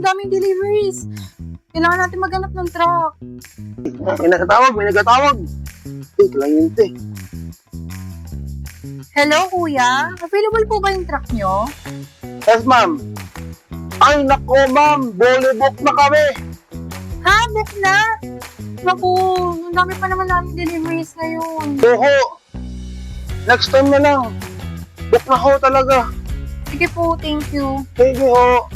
daming deliveries. Kailangan natin maghanap ng truck. May nagkatawag. Wait lang yun, te. Hello, kuya. Available po ba yung truck nyo? Yes, ma'am. Ay, nako, ma'am. Book na kami. Ha? Book na? Naku, ang dami pa naman namin deliveries ngayon. Oho. Next time na lang. Book na ho talaga. Sige po, thank you. Thank you ho.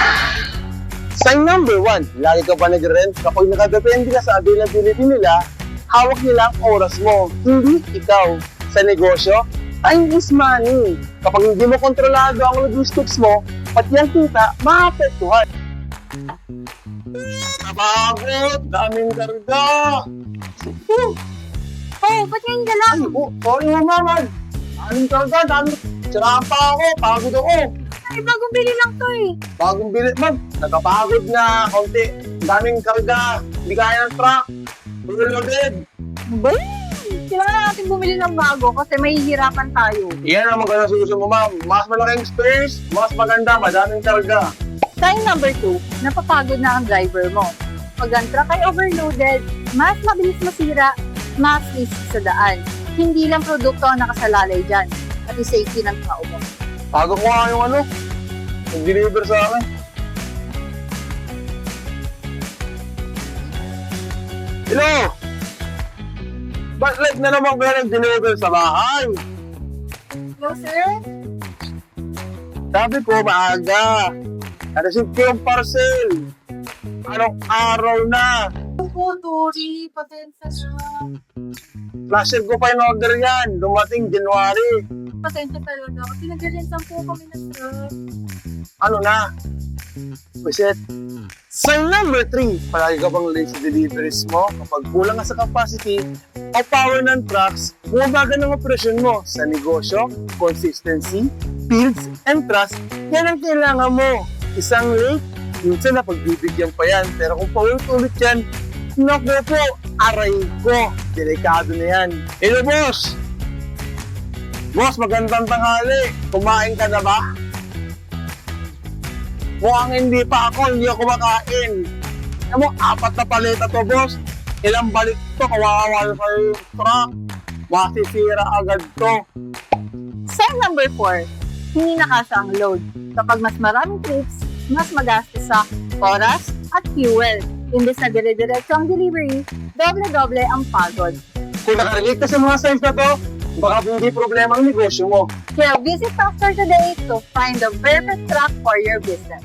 Sign number 1. Lagi ka pa nag-rent. Kapag nakadepende ka sa availability nila, hawak nila ang oras mo. Hindi ikaw. Sa negosyo, time is money. Kapag hindi mo kontrolado ang logistics mo, pati ang kita, maapektuhan. Napagod! Daming karga! Oh, ba't ngayon ka lang? Ay, sorry mo, ma'am. Daming karga, daming... Siraan pa ako, pagod ako. Ay, bagong bili lang to eh. Bagong bilit, ma'am. Nakapagod na, konti. Daming karga, hindi kaya ng truck. Overloaded. Ba? Kailangan natin bumili ng bago kasi mahihirapan tayo. Yan ang maganda susunod mo, ma'am. Mas malaking space, mas maganda, madaming karga. Sign number 2, napapagod na ang driver mo. Pag ang truck ay overloaded, mas mabilis masira, mas risky sa daan. Hindi lang produkto ang nakasalalay dyan, pati safety ng tao mo. Bago ko nga yung nag-deliver sa akin. Hello! Ba't late na naman kayo nag-deliver sa bahay? Hello, sir? Sabi ko, maaga. Na-receive ko yung parcel. Anong araw na? Po, sorry. Pasensya na. Last year ko pa yung order yan. Dumating January. Pasensya talaga. Pinag-rinsan po kami ng truck. Ano na? Reset. Sign number 3. Palagi ka bang late sa deliveries mo? Kapag kulang ka sa capacity o power ng trucks, bumabagal ng operasyon mo sa negosyo, consistency, builds, and trust. Yan ang kailangan mo. Isang late, minsan na pagbibigyan pa yan. Pero kung paulit-ulit yan, naku po, aray ko. Delikado na yan. Hello, boss! Boss, magandang tanghali. Kumain ka na ba? Mukhang hindi pa ako, hindi ako makain. Alam mo, 4 na paleta to, boss. Ilang balik to, kawawa sa truck. Masisira agad to. Sign number 4, hindi nakasa ang load. Kapag mas maraming trips, mas magastos sa oras at fuel. Imbes na dire-diretso ang delivery, doble-doble ang pagod. Kung nakarelate ka sa mga signs na to, baka hindi problema ang negosyo mo. Kaya visit Factor today to find the perfect truck for your business.